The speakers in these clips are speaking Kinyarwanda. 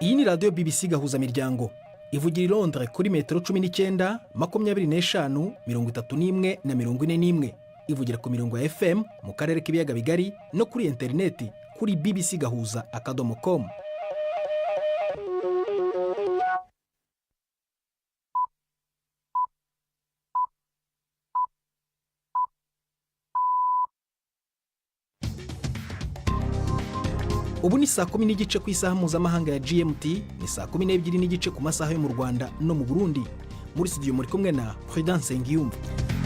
Iyi ni radio BBC gahuza miryango ivugira i Londres kuri metero 19, 25, 31 na 41. Ivugira ku mirongo ya FM mu karere k'ibiyaga bigari no kuri interineti kuri bbcgahuza.com. Ubu ni saa 10 n'igice ku isaha mpuzamahanga ya GMT, ni saa 12 n'igice ku masaha yo mu Rwanda no mu Burundi. Muri studio muri kumwe na Prudence Ngiyumva.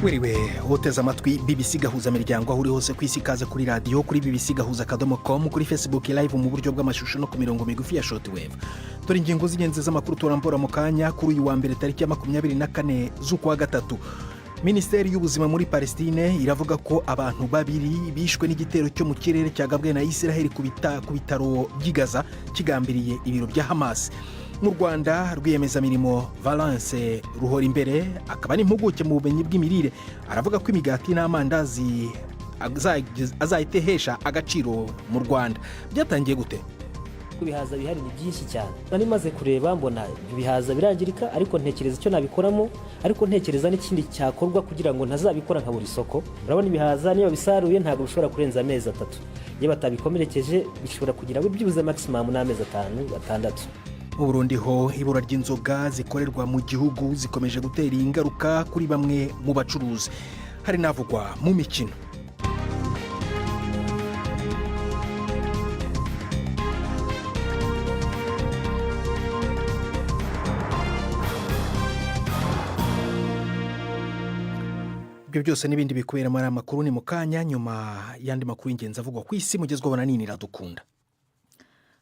Wiriwe hoteza amatwi BBC gahuza miryango aho uri hose ku isi, kaza kuri radio kuri bbcgahuza.com, kuri Facebook live mu buryo bw'amashusho no ku mirongo migufi ya shortwave. Tori ingingo z'ingenzi z'amakuru turambora mu kanya kuri uyu wa mbere tariki ya 24 z'ukwa gatatu. Minisiteri y'ubuzima muri Palestine iravuga ko abantu babiri bishwe n'igitero cyo mu kirere cyagabwe na Israel ku bitaro by'i Gaza kigambiriye ibiro bya Hamas. Mu Rwanda rwiyemezamirimo Valence Ruhora imbere akaba n'impuguke mu bumenyi bw'imirire aravuga ko imigati n'amandazi azayitehesha agaciro mu Rwanda. Byatangiye gute? Ibihaza bihari ni byinshi cyane. Nari maze kureba mbona ibihaza birangirika, ariko ntekereza icyo nabikoramo, ariko ntekereza n'ikindi cyakorwa kugira ngo ntazabikora nka buri soko. Urabona ibihaza niyo bisaruye ntabwo bishobora kurenza amezi 3. Iyo batabikomerekeje bishobora kugira ngo byibuze maximum n'amezi 5-6. Mu Burundi ho ibura ry'inzoga zikorerwa mu gihugu zikomeje gutera ingaruka kuri bamwe mu bacuruzi. Hari navugwa mu mikino. Ibyo byose n'ibindi bikubera muri amakuru ni mukanya nyuma yandi makuru y'ingenzi avugwa ku isi mugezweho na nini radukunda.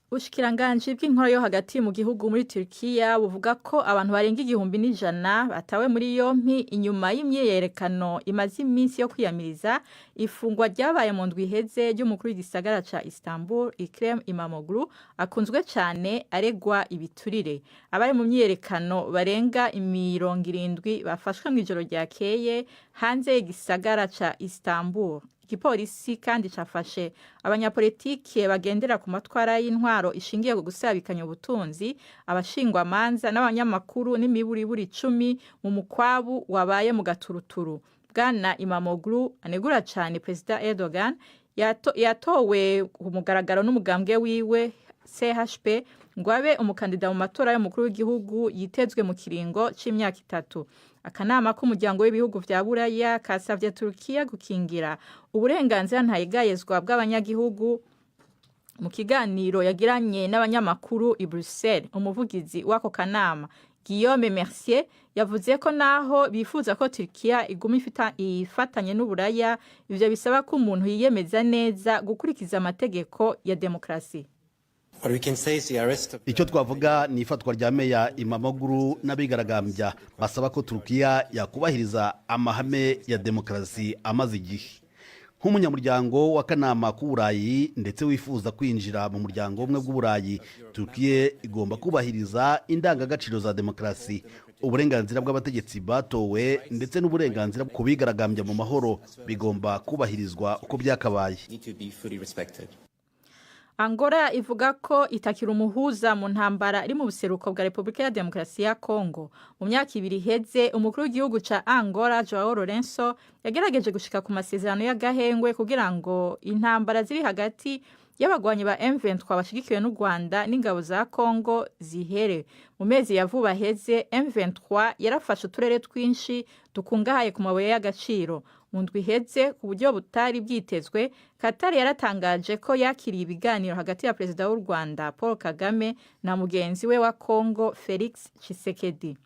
Ubushikiranganje bw'inkoro yo hagati mu gihugu muri Turkiya buvuga ko abantu barenga 1,100 batawe muri yompi inyuma y'imyeyerekano imaze iminsi yo kwiyamiriza ifungwa ryabaye mu ndwi iheze ry'umukuru w'igisagara ca Istanbul Ekrem İmamoğlu akunzwe cyane aregwa ibiturire. Abari mu myeyerekano barenga 70 bafashwe mu ijoro ryakeye hanze y'igisagara ca Istanbul. Igipolisi kandi cafashe abanyapolitike bagendera ku matwara y'intwaro ishingiye ku gusabikanya ubutunzi, abashingwa manza n'abanyamakuru n'imiburiburi 10 mu mukwabu wabaye mu gaturuturu. Bwana İmamoğlu anegura cyane President Erdogan yatowe ku mugaragaro n'umugambwe wiwe CHP ngo abe umukandida mu matora y'umukuru w'igihugu yitezwe mu kiringo c'imyaka 3. Akanama k'umuryango w'ibihugu vya Buraya kasavye Turkiya gukingira uburenganzira ntayegayezwa bw'abanyagihugu. Mu kiganiro yagiranye n'abanyamakuru i Bruxelles, umuvugizi w'ako kanama Guillaume Mercier yavuze ko naho bifuza ko Turkiya iguma ifatanye n'Uburaya, ivyo bisaba ko umuntu yiyemeza neza gukurikiza amategeko ya demokrasi. Icyo twavuga ni ifatwa rya Meya İmamoğlu n'abigaragambya basaba ko Turkiya yakubahiriza amahame ya demokrasi amaze igihe. Nk'umunyamuryango w'akanama k'Uburayi ndetse wifuza kwinjira mu muryango umwe bw'Uburayi, Turkiya igomba kubahiriza indangagaciro za demokrasi, uburenganzira bw'abategetsi batowe ndetse n'uburenganzira ku bigaragambya mu mahoro bigomba kubahirizwa uko byakabaye. Angola ivuga ko itakira umuhuza mu ntambara iri mu buseruko bwa Republika ya Demokarasi ya Kongo. Mu myaka 2 iheze umukuru w'igihugu ca Angola Joao Lourenço yagerageje gushika ku masezerano y'agahengwe kugira ngo intambara ziri hagati y'abagwanyi ba M23 bashigikiwe n'u Rwanda n'ingabo za Kongo zihere. Mu mezi ya vuba heze M23 yarafashe uturere twinshi dukungahaye ku mabuye y'agaciro. Mu ndwi iheze ku buryo butari bwitezwe, Qatar yaratangaje ko yakiriye ibiganiro hagati ya Perezida w'u Rwanda Paul Kagame na mugenzi we wa Kongo Felix Tshisekedi.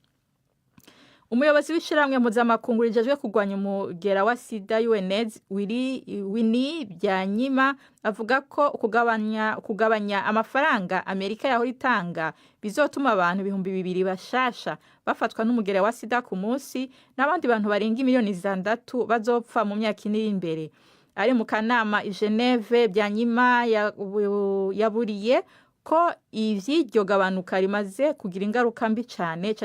Umuyobozi w'ishiramwe mpuzamakungu rijejwe kurwanya umugera wa SIDA UNAIDS Winnie Byanyima avuga ko kugabanya amafaranga Amerika yahora itanga bizotuma abantu 200,000 bashasha bafatwa n'umugera wa SIDA ku munsi n'abandi bantu barenga 600,000 bazopfa mu myaka iri imbere. Ari mu kanama i Geneve, Byanyima yaburiye ko ivy'iryo gabanuka rimaze kugira ingaruka mbi cyane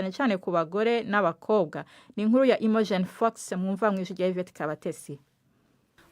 ku bagore n'abakobwa. Ni inkuru ya Imogen Fox mwumva mwijwi rya Yvette Kabatesi.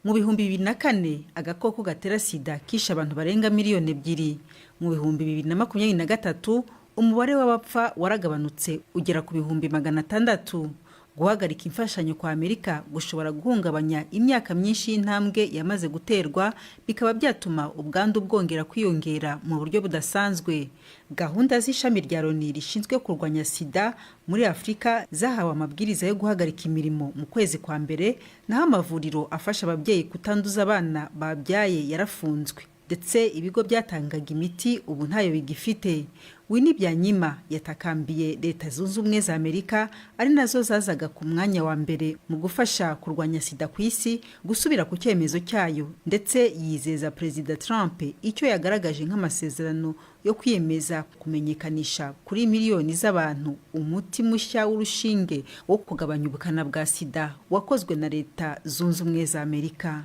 mu bihumbi 2004 agakoko gatera sida kishe abantu barenga miliyoni 2. Mu bihumbi 2023 umubare w'abapfa waragabanutse ugera ku bihumbi 600. Guhagarika imfashanyo kwa Amerika gushobora guhungabanya imyaka myinshi y'intambwe yamaze guterwa, bikaba byatuma ubwandu bwongera kwiyongera mu buryo budasanzwe. Gahunda z'ishami rya Loni rishinzwe kurwanya sida muri Afrika zahawe amabwiriza yo guhagarika imirimo mu kwezi kwa mbere, naho amavuriro afasha ababyeyi kutanduza abana babyaye yarafunzwe, ndetse ibigo byatangaga imiti ubu ntayo bigifite. Winnie Byanyima yatakambiye Leta Zunze Ubumwe za Amerika, ari nazo zazaga ku mwanya wa mbere mu gufasha kurwanya sida ku isi, gusubira ku cyemezo cyayo, ndetse yizeza Perezida Trump icyo yagaragaje nk'amasezerano yo kwiyemeza kumenyekanisha kuri miliyoni z'abantu umuti mushya w'urushinge wo kugabanya ubukana bwa sida wakozwe na Leta Zunze Ubumwe za Amerika.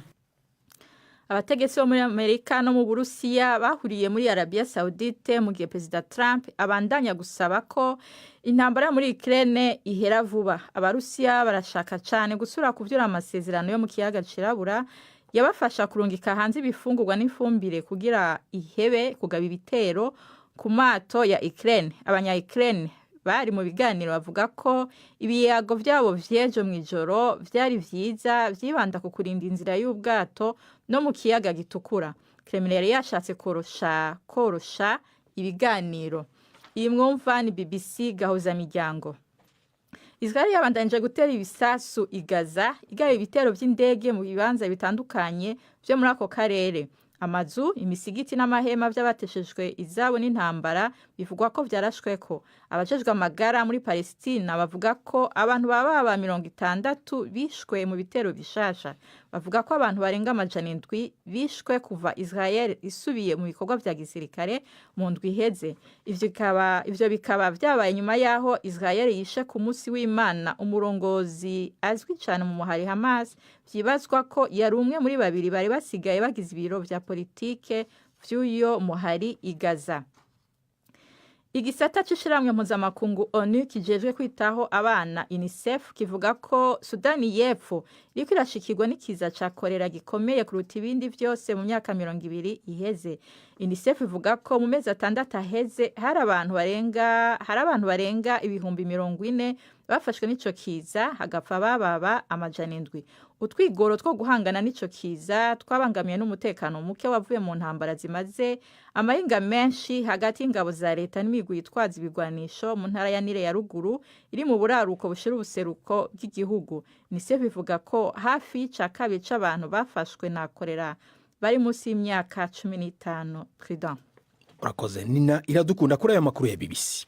Abategetsi bo muri Amerika no mu Burusiya bahuriye muri Arabia Saudite mu gihe Perezida Trump abandanya gusaba ko intambara muri Ukraine ihera vuba. Abarusiya barashaka cyane gusura kuvyura amasezerano yo mu kiyaga cirabura yabafasha kurungika hanze ibifungurwa n'ifumbire kugira ihebe kugaba ibitero ku mato ya Ukraine. Abanya-Ukraine bari mu biganiro bavuga ko ibiyago byabo vyejo mwijoro vyari vyiza, vyibanda ku kurinda inzira y'ubwato no mu kiyaga gitukura. Kremlin yari yashatse korosha ibiganiro. Iyi mwumva ni BBC Gahuza Miryango. Israel yabandanyije gutera ibisasu i Gaza, igaba ibitero by'indege mu bibanza bitandukanye byo muri ako karere. Amazu, imisigiti n'amahema by'abateshejwe izabo n'intambara bivugwa ko byarashweko. Abajejwe amagara muri Palestina bavuga ko abantu baba 60 bishwe mu bitero bishasha. Bavuga ko abantu barenga 700 bishwe kuva Israel isubiye mu bikorwa bya gisirikare mu ndwi iheze. Ivyo bikaba byabaye nyuma yaho Israel yishe ku munsi w'Imana umurongozi azwi cyane mu muhari Hamas, byibazwa ko yari umwe muri babiri bari basigaye bagize ibiro bya politike vy'uyo muhari i Gaza. Igisata c'ishiramwe mpuzamakungu ONU kijejwe kwitaho abana UNICEF kivuga ko Sudani y'Epfo iriko irashikirwa n'ikiza ca kolera gikomeye kuruta ibindi vyose mu myaka 20 iheze. UNICEF ivuga ko mu mezi 6 aheze hari abantu barenga ibihumbi 40 bafashwe n'ico kiza, hagapfa bababa 700. Utwigoro two guhangana n'ico kiza twabangamiye n'umutekano muke wavuye mu ntambara zimaze amahinga menshi hagati y'ingabo za leta n'imigwi yitwaza ibigwanisho mu ntara ya Nile ya ruguru iri mu buraruko bushira ubuseruko bw'igihugu. UNICEF ivuga ko hafi y'icakabiri c'abantu bafashwe na kolera bari munsi y'imyaka 15. Prudent. Urakoze Nina iradukunda kuri aya makuru ya BBC.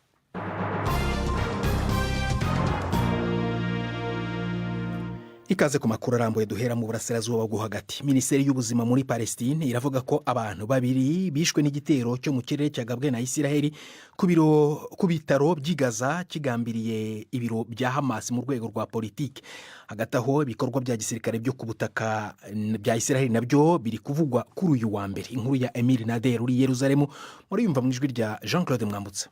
Ikaze ku makuru arambuye duhera mu burasirazuba bwo hagati. Minisiteri y'ubuzima muri Palestine iravuga ko abantu babiri bishwe n'igitero cyo mu kirere cyagabwe na Isiraheli ku bitaro by'i Gaza kigambiriye ibiro bya Hamas mu rwego rwa politiki. Hagati aho ibikorwa bya gisirikare byo ku butaka bya Isiraheli nabyo biri kuvugwa kuri uyu wa mbere. Inkuru ya Emile Nader uri Yerusalemu muri yumva mu ijwi rya Jean-Claude Mwambutsa.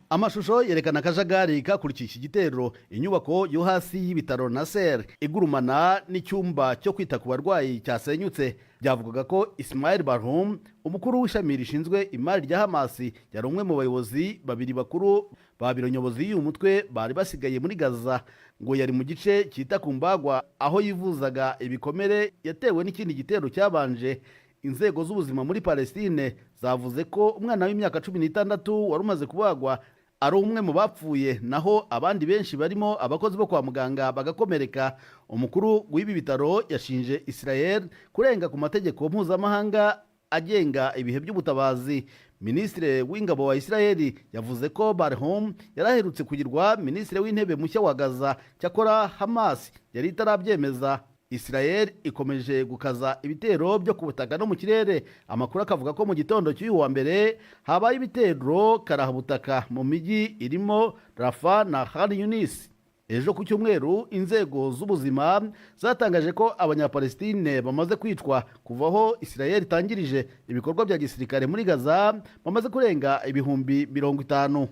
Amashusho yerekana akajagari kakurikiye iki gitero, inyubako yo hasi y'ibitaro Nasser igurumana n'icyumba cyo kwita ku barwayi cyasenyutse. Byavugaga ko Ismail Barhum, umukuru w'ishami rishinzwe imari rya Hamas, yari umwe mu bayobozi babiri bakuru ba biro nyobozi y'uyu mutwe bari basigaye muri Gaza, ngo yari mu gice cyita ku mbagwa aho yivuzaga ibikomere yatewe n'ikindi gitero cyabanje. Inzego z'ubuzima muri Palestine zavuze ko umwana w'imyaka 16 wari umaze kubagwa ari umwe mu bapfuye, naho abandi benshi barimo abakozi bo kwa muganga bagakomereka. Umukuru w'ibi bitaro yashinje Israel kurenga ku mategeko mpuzamahanga agenga ibihe by'ubutabazi. Minisitiri w'ingabo wa Israel yavuze ko Barhum yaraherutse kugirwa minisitiri w'intebe mushya wa Gaza, cyakora Hamas yari itarabyemeza. Israel ikomeje gukaza ibitero byo ku butaka no mu kirere. Amakuru akavuga ko mu gitondo cy'uyu wa mbere habaye ibitero karahabutaka mu mijyi irimo Rafah na Khan Yunis. Ejo ku cyumweru inzego z'ubuzima zatangaje ko abanyapalestine bamaze kwicwa kuvaho Israel itangirije ibikorwa bya gisirikare muri Gaza bamaze kurenga ibihumbi 50.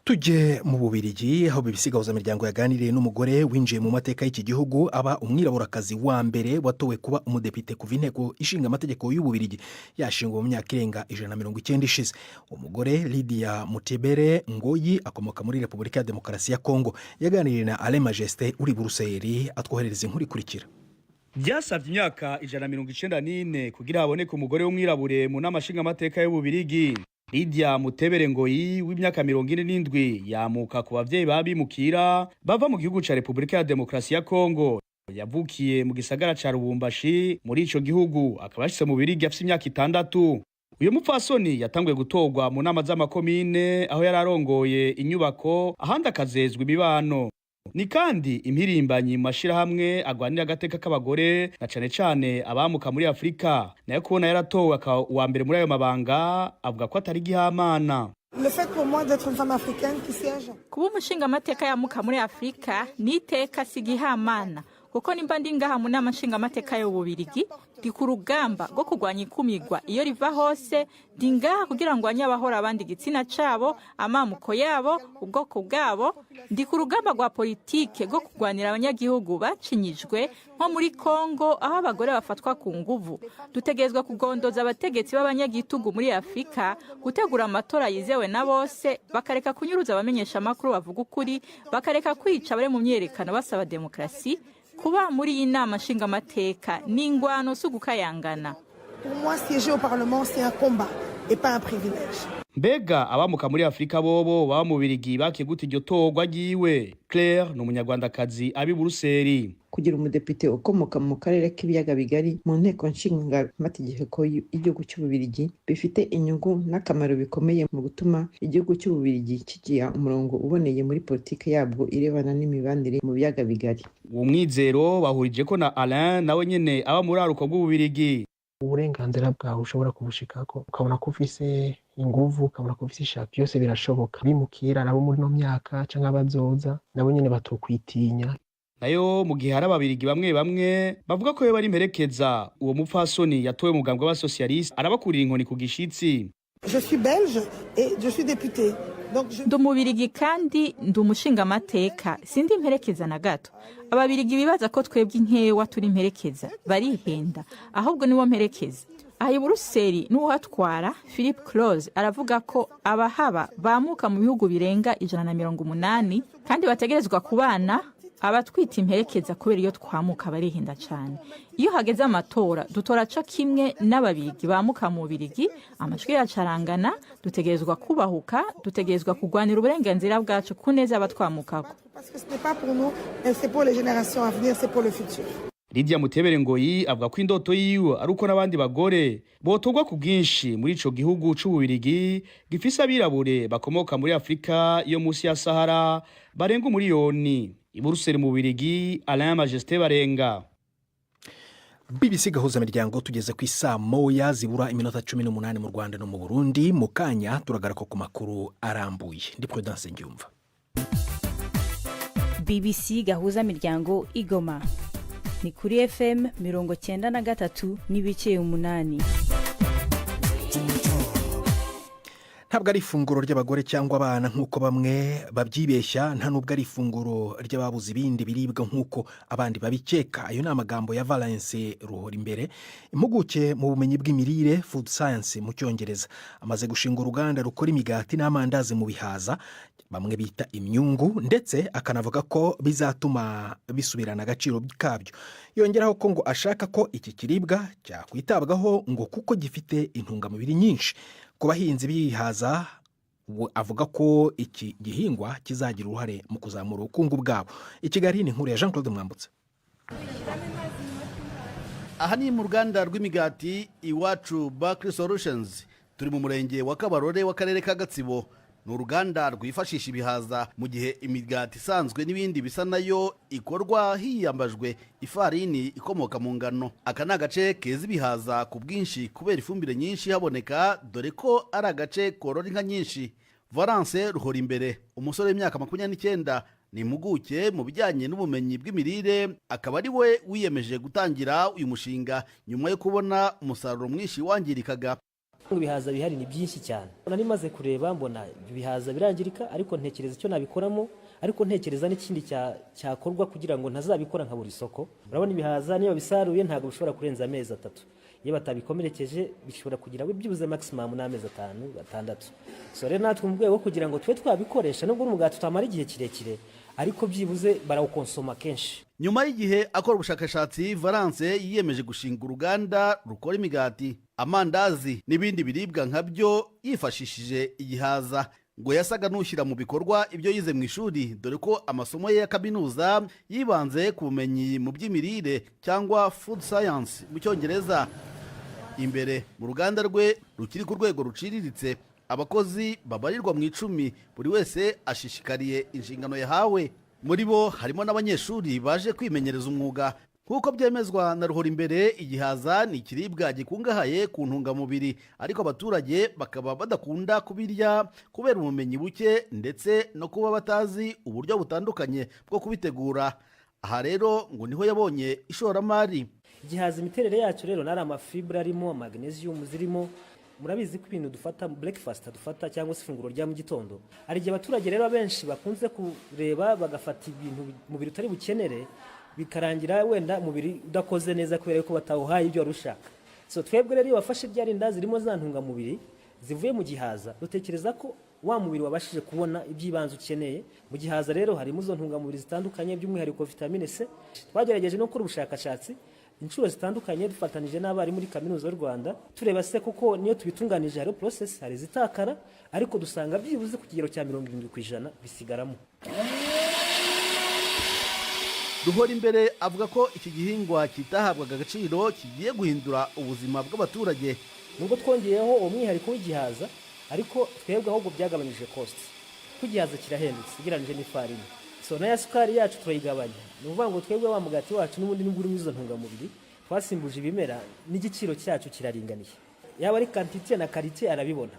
tujye mu Bubiligi aho BBC gahuzamiryango yaganiriye n'umugore winjiye mu mateka y'iki gihugu aba umwiraburakazi wa mbere watowe kuba umudepite kuva inteko ishinga amategeko y'Ububiligi yashingwa mu myaka irenga 190 ishize. Umugore Lydia Mutebere Ngoyi akomoka muri Repubulika ya Demokarasi ya Kongo yaganiriye na Alain Majesté uri Buruseli atwoherereza inkuru ikurikira. Byasabye imyaka 194 kugira haboneke umugore w'umwirabure mu nama nshinga amateka y'Ububiligi. Lydia Mutebere Ngoyi w'imyaka 47 yamuka ku bavyeyi babimukira bava mu gihugu ca Repubulika ya Demokarasi ya Kongo. Yavukiye mu gisagara ca Lubumbashi muri ico gihugu akaba yashitse mu Bubiligi afite imyaka 6. Uyu mupfasoni yatanguye gutorwa mu nama z'amakomine aho yararongoye inyubako ahandi akazezwa imibano. Ni kandi impirimbanyi mu mashirahamwe agwanira agateka k'abagore na cane cane abamuka muri Afrika. Nayo kubona yaratowe akaba uwa mbere muri ayo mabanga avuga ko atari gihamana. Le fait pour moi d'être une femme africaine qui siège. Kuba umushinga amateka yamuka muri Afrika ni iteka sigihamana. Kuko nimba ndi ngaha mu nama nshinga amateka y'Ububiligi ndi ku rugamba rwo kurwanya ikumigwa iyo riva hose, ndi ngaha kugira ngo abahora abandi igitsina cabo, amamuko yabo, ubwoko bwabo, ndi ku rugamba rwa politike rwo kurwanira abanyagihugu bacinyijwe nko muri Kongo aho abagore bafatwa ku nguvu. Dutegerezwa kugondoza abategetsi b'abanyagitugu muri Afrika gutegura amatora yizewe na bose, bakareka kunyuruza abamenyesha amakuru bavuga ukuri, bakareka kwica abari mu myerekano basaba demokrasi. Kuba muri iyi nama nshinga amateka ni ingwano sugukayangana. Pour moi, siéger au Parlement, c'est un combat et pas un privilège. Mbega abamuka muri Afrika bobo baba mu Bubiligi bakiguta iryo torwa giwe. Claire ni umunyarwandakazi abi Buruseli. Kugira umudepite ukomoka mu karere k'ibiyaga bigari mu nteko nshinga amategeko y'igihugu cy'Ububiligi bifite inyungu n'akamaro bikomeye mu gutuma igihugu cy'Ububiligi kigira umurongo uboneye muri politike yabwo irebana n'imibanire mu biyaga bigari. Uwo mwizero bahurije ko na Alain nawe nyene aba muri aruko bw'Ububiligi. Uburenganzira bwawe ushobora kubushikako ukabona ko ufise inguvu, ukabona ko ufise ishaka, byose birashoboka. Bimukira nabo muri no myaka canke abazoza nabo nyene batokwitinya. Nayo mu gihe hari ababiligi bamwe bavuga ko bari imperekeza uwo mupfasoni yatowe mu bwambwe b'abasocialiste arabakurira inkoni ku gishitsi. Je suis belge et je suis député. Ndi umubirigi kandi ndi umushinga amateka, sindi imperekeza na gato. Ababiligi bibaza ko twebwe inkewa turi imperekeza, barihenda, ahubwo niwo mperekeza. Aha i Buruseli n'uwatwara Philippe Close aravuga ko abahaba bamuka mu bihugu birenga 180 kandi bategerezwa kubana abatwita imperekeza kubera iyo twamuka barihenda cyane. Iyo hageze amatora dutora ca kimwe n'ababiligi bamuka mu Bubiligi, amashwi yacarangana, dutegerezwa kubahuka, dutegerezwa kugwanira uburenganzira bwacu kuneza abatwamukako. Parce que ce n'est pas pour nous, c'est pour les générations à venir, c'est pour le futur. Lydia Mutebere Ngoyi avuga ko indoto yiwe ari uko n'abandi bagore botorwa ku bwinshi muri ico gihugu c'Ububiligi gifise abirabure bakomoka muri Afrika yo musi ya Sahara barenga umuriyoni. I Buruseli mu Bubiligi, Alain Majesté Barenga. BBC gahuzamiryango tugeze ku isaa moya zibura iminota 18 mu Rwanda no mu Burundi. Mu kanya turagarako ku makuru arambuye. Ndi Prudence Ngiyumva. BBC gahuzamiryango Igoma ni kuri FM 93 n'ibice 8. Ntabwo ari ifunguro ry'abagore cyangwa abana nk'uko bamwe babyibeshya, nta nubwo ari ifunguro ry'ababuze ibindi biribwa nk'uko abandi babikeka. Ayo ni amagambo ya Valence Ruhorimbere, impuguke mu bumenyi bw'imirire food science mu Cyongereza. Amaze gushinga uruganda rukora imigati n'amandazi mu bihaza bamwe bita imyungu, ndetse akanavuga ko bizatuma bisubirana agaciro kabyo. Yongeraho ko ngo ashaka ko iki kiribwa cyakwitabwaho ngo kuko gifite intungamubiri nyinshi. Ku bahinzi bihaza avuga ko iki gihingwa kizagira uruhare mu kuzamura ubukungu bwabo. Ikigali ni inkuru ya Jean Claude Mwambutse. Aha ni mu ruganda rw'imigati Iwacu Bakery Solutions, turi mu murenge wa Kabarore w'akarere ka Gatsibo. Ni uruganda rwifashisha ibihaza mu gihe imigati isanzwe n'ibindi bisa nayo ikorwa hiyambajwe ifarini ikomoka mu ngano. Aka ni agace keza ibihaza ku bwinshi kubera ifumbire nyinshi haboneka, dore ko ari agace korora inka nyinshi. Valence Ruhorimbere, umusore w'imyaka 29, ni impuguke mu bijyanye n'ubumenyi bw'imirire, akaba ari we wiyemeje gutangira uyu mushinga nyuma yo kubona umusaruro mwinshi wangirikaga. ibihaza bihari ni byinshi cyane. Nari maze kureba mbona ibihaza birangirika ariko ntekereza icyo nabikoramo, ariko ntekereza n'ikindi cyakorwa kugira ngo ntazabikora nka buri soko. Urabona ibihaza niyo bisaruye ntabwo bishobora kurenza amezi 3. Iyo batabikomerekeje bishobora kugira byibuze maximum n'amezi 5-6. So rero natwe mu rwego kugira ngo twe twabikoresha nubwo umugati tutamara igihe kirekire ariko byibuze barawukonsoma kenshi. Nyuma y'igihe akora ubushakashatsi, Valence yiyemeje gushinga uruganda rukora imigati, amandazi n'ibindi biribwa nkabyo yifashishije igihaza. Ngo yasaga n'ushyira mu bikorwa ibyo yize mu ishuri, dore ko amasomo ye ya kaminuza yibanze ku bumenyi mu by'imirire cyangwa food science mu cyongereza. Imbere mu ruganda rwe rukiri ku rwego ruciriritse, abakozi babarirwa mu 10, buri wese ashishikariye inshingano yahawe. Muri bo harimo n'abanyeshuri baje kwimenyereza umwuga. Nk'uko byemezwa na Ruhorimbere, igihaza ni ikiribwa gikungahaye ku ntungamubiri, ariko abaturage bakaba badakunda kubirya kubera ubumenyi buke ndetse no kuba batazi uburyo butandukanye bwo kubitegura. Aha rero ngo niho yabonye ishoramari. Igihaza imiterere yacu rero nari amafibre arimo, magnesium zirimo. Murabizi ko ibintu dufata breakfast dufata cyangwa se ifunguro rya mu gitondo, ari gihe abaturage rero benshi bakunze kureba bagafata ibintu mubiri utari bukenere, bikarangira wenda mubiri udakoze neza kubera ko batawuhaye ibyo rushaka. So twebwe rero bafashe byarinda zirimo za ntungamubiri zivuye mu gihaza, dutekereza ko wa mubiri wabashije kubona ibyibanze ukeneye. Mu gihaza rero harimo zo ntungamubiri zitandukanye, by'umwihariko vitamine C. Twagerageje no gukora ubushakashatsi inshuro zitandukanye dufatanije n'abari muri kaminuza y'u Rwanda, tureba se kuko niyo tubitunganije hari process hari zitakara, ariko dusanga byibuze ku kigero cya 70% bisigaramo. Ruhorimbere avuga ko iki gihingwa kitahabwaga agaciro kigiye guhindura ubuzima bw'abaturage. Nubwo twongeyeho umwihariko w'igihaza, ariko twebwe ahubwo byagabanyije cost. Kugihaza kirahendutse ugereranyije n'ifarini. So na sukari yacu turayigabanya. Nuvuga ngo twebwe wa mugati wacu n'ubundi n'uburi mwizo ntungamubiri twasimbuje ibimera, n'igiciro cyacu kiraringaniye. Yaba ari quantity na quality arabibona.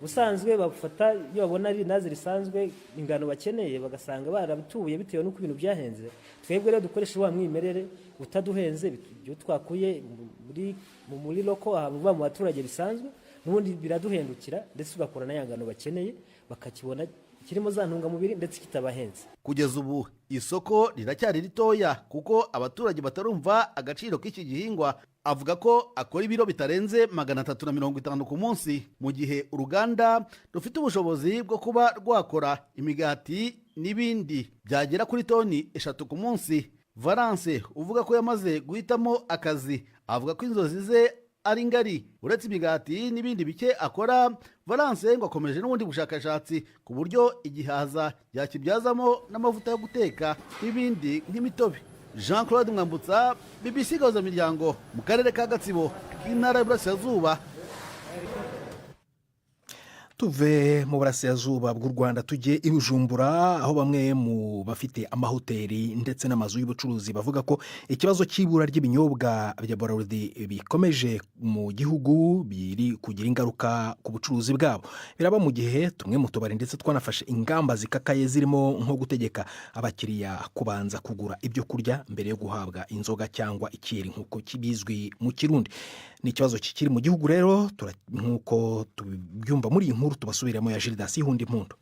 Busanzwe bafata iyo babona ari nazi risanzwe ingano bakeneye bagasanga barabituye bitewe n'uko ibintu byahenze. Twebwe rero dukoresha wa mwimerere utaduhenze, byo twakuye muri loko ahantu mu baturage bisanzwe, n'ubundi biraduhendukira ndetse ugakora na yangano bakeneye bakakibona kirimo za ntungamubiri ndetse kitabahenze. Kugeza ubu isoko riracyari ritoya kuko abaturage batarumva agaciro k'iki gihingwa. Avuga ko akora ibiro bitarenze 350 ku munsi, mu gihe uruganda rufite ubushobozi bwo kuba rwakora imigati n'ibindi byagera kuri toni 3 ku munsi. Valence uvuga ko yamaze guhitamo akazi, avuga ko inzozi ze ari ngari. Uretse imigati n'ibindi bike akora, Valence ngo akomeje n'ubundi bushakashatsi ku buryo igihaza yakibyazamo n'amavuta yo guteka n'ibindi nk'imitobe. Jean-Claude Mwambutsa, BBC Gahuza Miryango, mu karere ka Gatsibo k'intara y'Iburasirazuba. Tuve mu burasirazuba bw'u Rwanda tujye i Bujumbura, aho bamwe mu bafite amahoteli ndetse n'amazu y'ubucuruzi bavuga ko ikibazo cy'ibura ry'ibinyobwa bya Bralirwa bikomeje mu gihugu biri kugira ingaruka ku bucuruzi bwabo. Biraba mu gihe tumwe mu tubari ndetse twanafashe ingamba zikakaye zirimo nko gutegeka abakiriya kubanza kugura ibyo kurya mbere yo guhabwa inzoga cyangwa ikiri nk'uko kibizwi mu Kirundi. Ni ikibazo kikiri mu gihugu rero, nk'uko tubyumva muri iyi nkuru tubasubiramo ya Gildas Hundi Mpundu.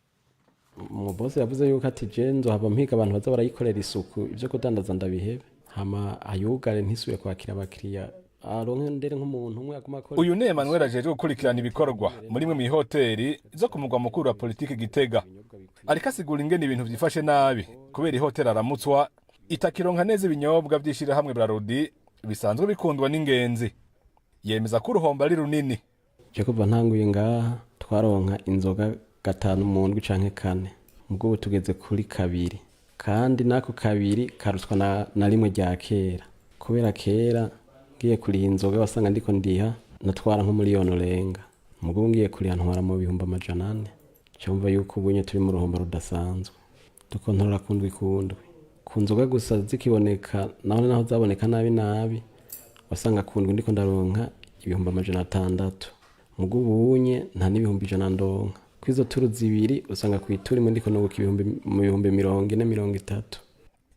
Umubosi yavuze yuko ati jenzo hava mpika abantu baza barayikorera isuku ibyo kudandaza ndabihebe, hama ayugare ntisubiye kwakira abakiriya aronke ndere nk'umuntu umwe akumakora. Uyu ni Emmanuel ajeje gukurikirana ibikorwa muri mwe mu hoteli zo ku mugwa mukuru wa politiki Gitega. Ariko asigura ingene ibintu byifashe nabi kubera ihoteli aramutswa itakironka neza ibinyobwa byishira hamwe Bralirwa bisanzwe bikundwa n'ingenzi. Yemeza ko uruhombo ari runini. Je kuva ntanguye ngaha twaronka inzoga 5 mu ndwi canke 4, mugabo tugeze kuri 2, kandi nako 2 karuswa na rimwe rya kera. Kubera kera ngiye kuri inzoga wasanga ndiko ndiha natwara nko miliyoni urenga, mugabo ngiye kuri ntwara mu 400. Cyumva yuko ubunye turi mu ruhombo rudasanzwe. Dukontorora kundwi ku nzoga gusa zikiboneka naho zaboneka nabi wasanga kundwi ndiko ndaronka 600. Mugo ubunye nta n'ibihumbi 100 ndonka. Kwizo turu zibiri usanga kwituri mu ndiko no guka 40-40-30.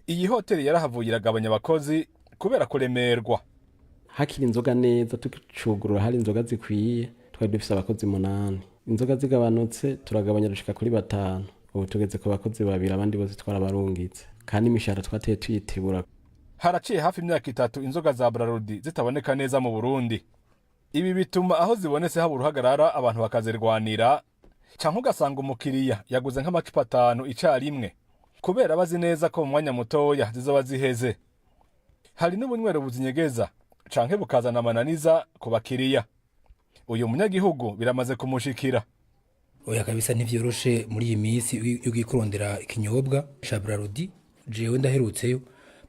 Iyi hoteli yarahavuye iragabanya abakozi kubera kuremerwa. Hakiri inzoga neza tukicugurura hari inzoga zikwiye twari dufise abakozi 8, inzoga zigabanutse turagabanya dushika kuri 5, ubu tugeze ku bakozi 2, abandi bose twarabarungitse kandi imishahara twateye tuyitibura. Haraciye hafi imyaka 3 inzoga za Braludi zitaboneka neza mu Burundi. Ibi bituma aho zibonetse haba uruhagarara abantu bakazirwanira, canke ugasanga umukiriya yaguze nk'amacupa 5 icarimwe kubera bazi neza ko mu mwanya mutoya zizoba ziheze. Hari n'ubunywero buzinyegeza canke bukazana amananiza ku bakiriya. Uyu munyagihugu biramaze kumushikira. Oya kabisa ntivyoroshe muri iyi minsi yo gikurondera ikinyobwa ca Braludi. Jewe ndaherutseyo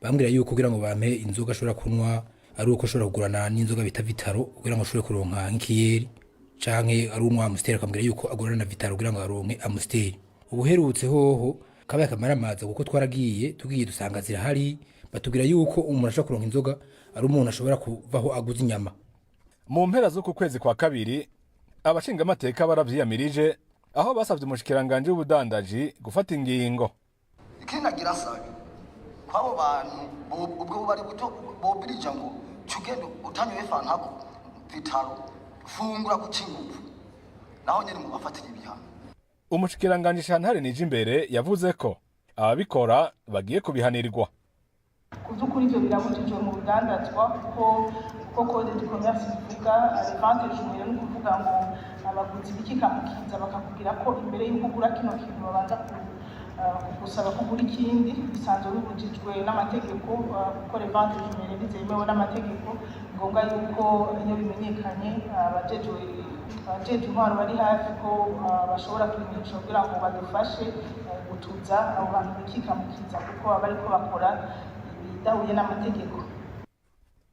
bambwira yuko kugira ngo bampe inzoga ashobora kunwa ari uko ashobora kugurana n'inzoga bita Vitaro kugira ngo ashobore kuronka nk'ikiyeri canke ari umwa Amstel akambwira yuko agurana na Vitaro kugira ngo aronke Amstel. Ubuherutse hoho kabaye kamaramaza kuko twaragiye tugiye dusanga zirahari batubwira yuko umuntu ashobora kuronka inzoga ari umuntu ashobora kuvaho aguze inyama. Mu mpera z'uku kwezi kwa kabiri abashinga amateka baravyiyamirije aho basavye umushikiranganje w'ubudandaji gufata ingingo. Ikinagira sabe kwabo bantu ubwo bari buto bobirija ngo cugende utanywe fantako Vitaro fungura kucingufu naho nyene mu bafatira ibihano. Umushikiranganje Shantare Nijimbere yavuze ko ababikora bagiye kubihanirwa. Kuzukuri ivyo birabujijwe mu budandazwa kuko code de commerce ivuga advantage umwe no kuvuga ngo abaguzi bikikamukiza bakakugira ko imbere y'uko ugura kino kintu babanza kugusaba kugura ikindi bisanzwe bibujijwe n'amategeko kuko advantage umwe bizemewe n'amategeko ngombwa yuko iyo bimenyekanye abajeje intwaro bari hafi ko bashobora kwimenyesha kugira ngo badufashe gutuza abo bantu bikikamukiza kuko abariko bakora ibidahuye n'amategeko.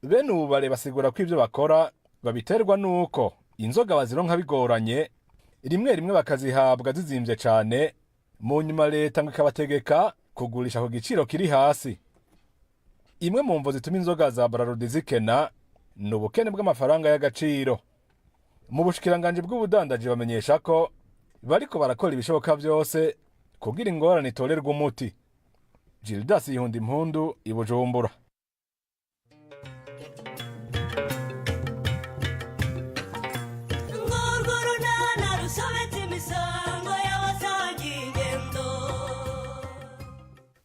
Bene ubu basigura ko ivyo bakora babiterwa nuko inzoga bazironka bigoranye, rimwe rimwe bakazihabwa zizimvye cane, mu nyuma leta ngo ikabategeka kugurisha ku giciro kiri hasi. Imwe mu mvo zituma inzoga za Braludi zikena ni ubukene bw'amafaranga y'agaciro. Mu bushikiranganje bw'ubudandaji bamenyesha ko bariko barakora ibishoboka vyose kugira ingorane itorerwe umuti. Gildas Yihundi Impundu, i Bujumbura.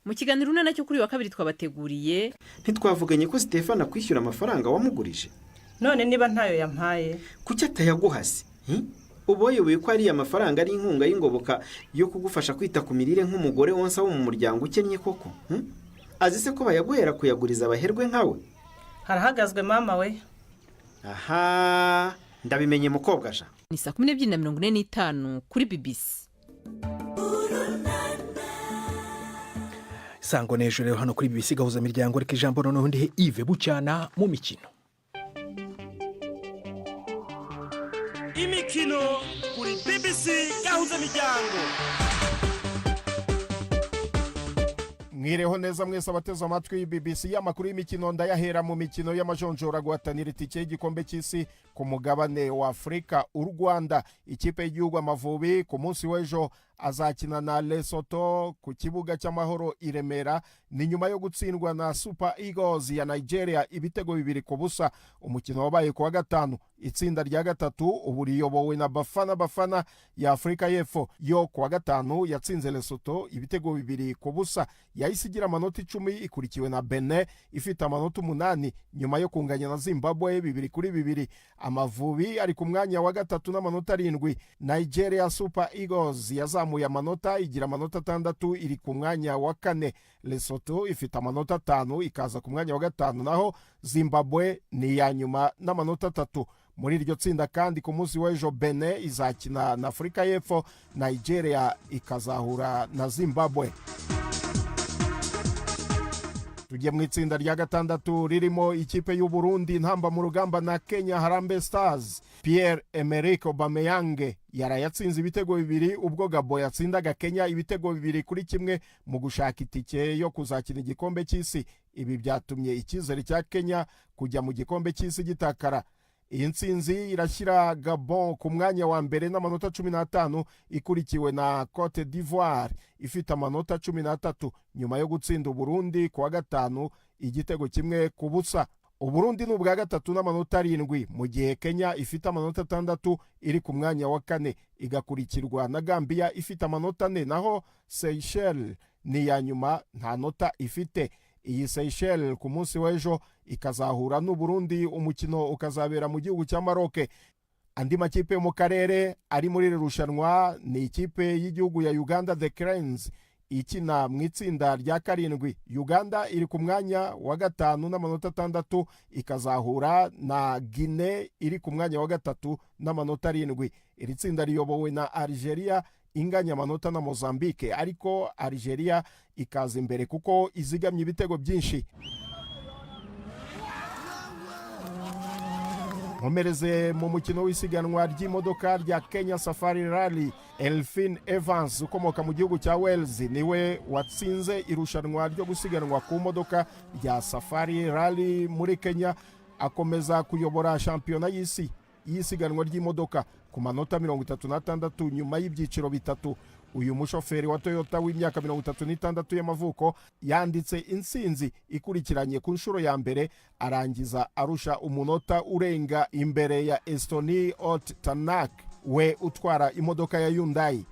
Mu kiganiro unana cyo kuri wa kabiri twabateguriye ntitwavuganye ko Stefano akwishyura amafaranga wamugurije. None niba ntayo yampaye kuki atayaguhase? Uboyoboye ko ari amafaranga ari inkunga y'ingoboka yo kugufasha kwita ku mirire nk'umugore wonsa wo mu muryango ukennye koko. Azi se ko bayaguhera kuyaguriza abaherwe nkawe? Harahagazwe mama we. Aha, ndabimenye mukobwa ja. Ni 12:45 kuri BBC. Sango nejo rero hano kuri BBC gahuza miryango reka ijambo noneho ndihe Yves Bucyana mu mikino. Imikino kuri BBC gahuza miryango. Mwireho neza mwese abateze amatwi BBC y'amakuru y'imikino ndayahera mu mikino y'amajonjora guhatanira itike y'igikombe cy'isi ku mugabane wa Afrika. U Rwanda ikipe y'igihugu Amavubi ku munsi w'ejo azakina na Lesotho ku kibuga cy'amahoro i Remera, ni nyuma yo gutsindwa na Super Eagles ya Nigeria ibitego 2-0. Umukino wabaye ku wa gatanu. Itsinda rya gatatu ubu riyobowe na Bafana ya Afrika y'Epfo, yo ku wa gatanu yatsinze Lesotho ibitego 2-0. Yahise igira amanota 10 ikurikiwe na Benin ifite amanota 8 nyuma yo kunganya na Zimbabwe 2-2. Amavubi ari ku mwanya wa gatatu n'amanota 7. Nigeria Super Eagles yazamuye amanota igira amanota 6 iri ku mwanya wa 4. Lesotho ifite amanota 5 ikaza ku mwanya wa gatanu, naho Zimbabwe ni ya nyuma n'amanota 3. Muri iryo tsinda kandi ku munsi w'ejo Benin izakina na Afrika y'Epfo, Nigeria ikazahura na Zimbabwe. Tugiye mu itsinda rya gatandatu ririmo ikipe y'u Burundi ntamba mu rugamba na Kenya Harambee Stars. Pierre-Emerick Aubameyang yarayatsinze ibitego 2 ubwo Gabo yatsindaga Kenya ibitego 2-1 mu gushaka itike yo kuzakina igikombe cy'isi. Ibi byatumye icyizere cya Kenya kujya mu gikombe cy'isi gitakara. Iyi ntsinzi irashyira Gabon ku mwanya wa mbere n'amanota 15 ikurikiwe na Cote d'Ivoire ifite amanota 13 nyuma yo gutsinda Burundi ku wa gatanu igitego 1-0. Uburundi ni ubwa gatatu n'amanota 7 mu gihe Kenya ifite amanota 6 iri ku mwanya wa 4 igakurikirwa na Gambia ifite amanota 4 naho Seychelles ni ya nyuma nta nota ifite. Iyi Seychelles ku munsi w'ejo ikazahura n'Uburundi, umukino ukazabera mu gihugu cya Maroc. Andi makipe mu karere ari muri rushanwa ni ikipe y'igihugu ya Uganda The Cranes ikina mu itsinda rya 7. Uganda iri ku mwanya wa 5 n'amanota 6 ikazahura na Guinea iri ku mwanya wa 3 n'amanota 7. Iri tsinda riyobowe na Algeria inganya amanota na Mozambique, ariko Algeria ikaza imbere kuko izigamye ibitego byinshi. Nkomereze mu mukino w'isiganwa ry'imodoka rya Kenya Safari Rally. Elfin Evans ukomoka mu gihugu cya Wales niwe watsinze irushanwa ryo gusiganwa ku modoka rya Safari Rally muri Kenya, akomeza kuyobora shampiyona y'isi y'isiganwa ry'imodoka ku manota 36 nyuma y'ibyiciro bitatu. Uyu mushoferi wa Toyota w'imyaka 36 y'amavuko yanditse insinzi ikurikiranye ku nshuro ya mbere, arangiza arusha umunota urenga imbere ya Estoni Ot Tanak we utwara imodoka ya Hyundai.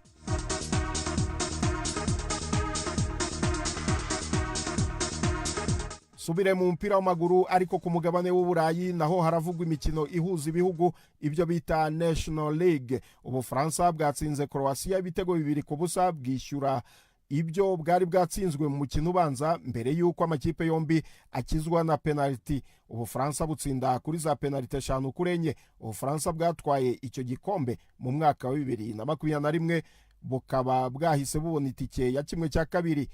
Subire mu mpira w'amaguru ariko ku mugabane w'Uburayi naho haravugwa imikino ihuza ibihugu, ibyo bita National League. Ubufaransa bwatsinze Croatia ibitego 2-0 bwishyura ibyo bwari bwatsinzwe mu mukino ubanza mbere y'uko amakipe yombi akizwa na penalty. Ubufaransa butsinda kuri za penalty 5-4. Ubufaransa bwatwaye icyo gikombe mu mwaka wa 2021 bukaba bwahise bubona itike ya 1/2.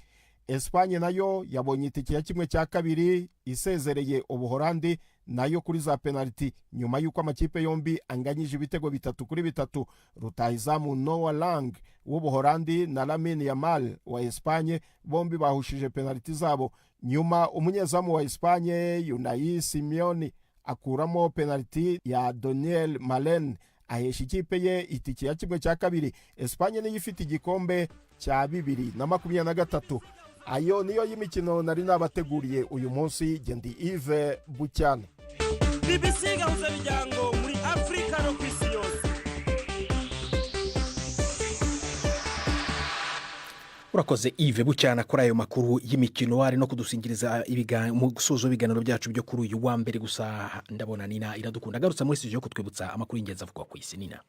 Espanye nayo yabonye itike ya 1/2 isezereye Ubuholandi nayo kuri za penalty nyuma y'uko amakipe yombi anganyije ibitego 3-3. Rutahizamu Noah Lang w'Ubuholandi na Lamine Yamal wa Espanye bombi bahushije penalty zabo. Nyuma umunyezamu wa Espanye Unai Simeone akuramo penalty ya Daniel Malen ahesha ikipe ye itike ya 1/2. Espanye niyo ifite igikombe cya 2023. Ayo niyo y'imikino nari nabateguriye uyu munsi. Gendi Yves Bucyana. BBC gahuza miryango muri Afrika no kwisi yose. Urakoze Yves Bucyana kuri ayo makuru y'imikino, ari no kudusingiriza mu gusoza ibiganiro byacu byo kuri uyu wa mbere. Gusa ndabona Nina iradukunda garutsa muri studio kutwibutsa amakuru y'ingenzi avugwa ku isi. Nina.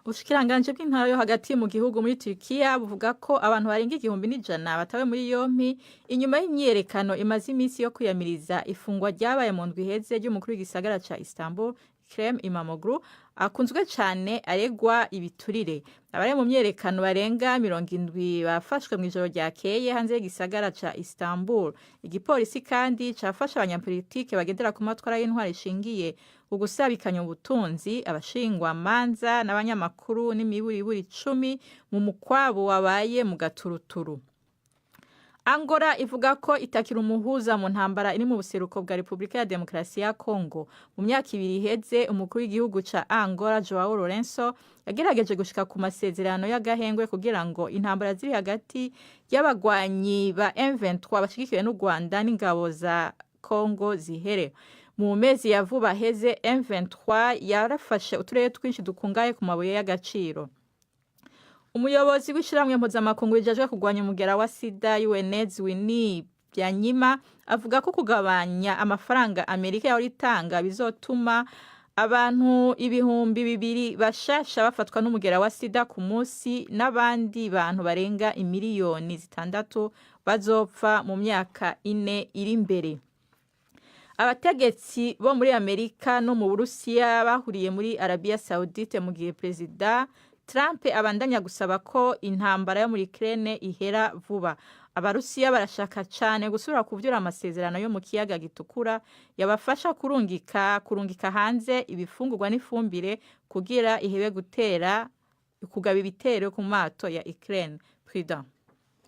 Ubushikiranganje bw'intara yo hagati mu gihugu muri Turkiya buvuga ko abantu barenga 1,100 batawe muri yompi inyuma y'imyerekano imaze iminsi yo kwiyamiriza ifungwa ryabaye mu ndwi iheze ry'umukuru w'igisagara ca Istanbul Ekrem İmamoğlu akunzwe cyane aregwa ibiturire. Abari mu myerekano barenga 70 bafashwe mu ijoro ryakeye hanze y'igisagara ca Istanbul. Igipolisi kandi cafasha abanyapolitike bagendera ku matwara y'intwari ishingiye ugusabikanya ubutunzi, abashingwa manza n'abanyamakuru n'imiburiburi 10 mu mukwabo wabaye mu gaturuturu. Angola ivuga ko itakira umuhuza mu ntambara iri mu buseruko bwa Republika ya Demokarasi ya Kongo. Mu myaka 2 iheze umukuru w'igihugu ca Angola Joao Lourenço yagerageje gushika ku masezerano y'agahengwe kugira ngo intambara ziri hagati y'abagwanyi ba M23 bashigikiwe n'u Rwanda n'ingabo za Kongo zihere. Mu mezi ya vuba heze M23 yarafashe uturere twinshi dukungaye ku mabuye y'agaciro. Umuyobozi w'ishiramwe mpuzamakungu rijejwe kugwanya umugera wa sida UNAIDS Winnie Byanyima avuga ko kugabanya amafaranga Amerika yari itanga bizotuma abantu 200,000 bashasha bafatwa n'umugera wa sida ku munsi n'abandi bantu barenga 6,000,000 bazopfa mu myaka 4 iri imbere. Abategetsi bo muri Amerika no mu Burusiya bahuriye muri Arabia Saudite mu gihe Perezida Trump abandanya gusaba ko intambara yo muri Ukraine ihera vuba. Abarusiya barashaka cyane gusubira kuvyura amasezerano yo mu kiyaga gitukura yabafasha kurungika hanze ibifungurwa n'ifumbire kugira ihebe kugaba ibitero ku mato ya Ukraine. Prudent.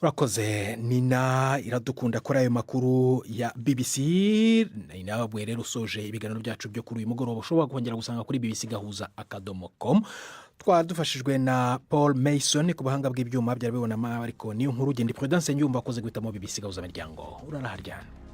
Urakoze Nina iradukunda kuri ayo makuru ya BBC. Nina wabwe rero usoje ibiganiro byacu byo kuri uyu mugoroba ushobora kongera gusanga kuri bbc-gahuza.com. Twadufashijwe na Paul Mason ku buhanga bw'ibyuma byari bibona ariko niyo nkuru Gendi Prudence Nyumba akoze guhitamo BBC Gahuza miryango. Uraraharyana.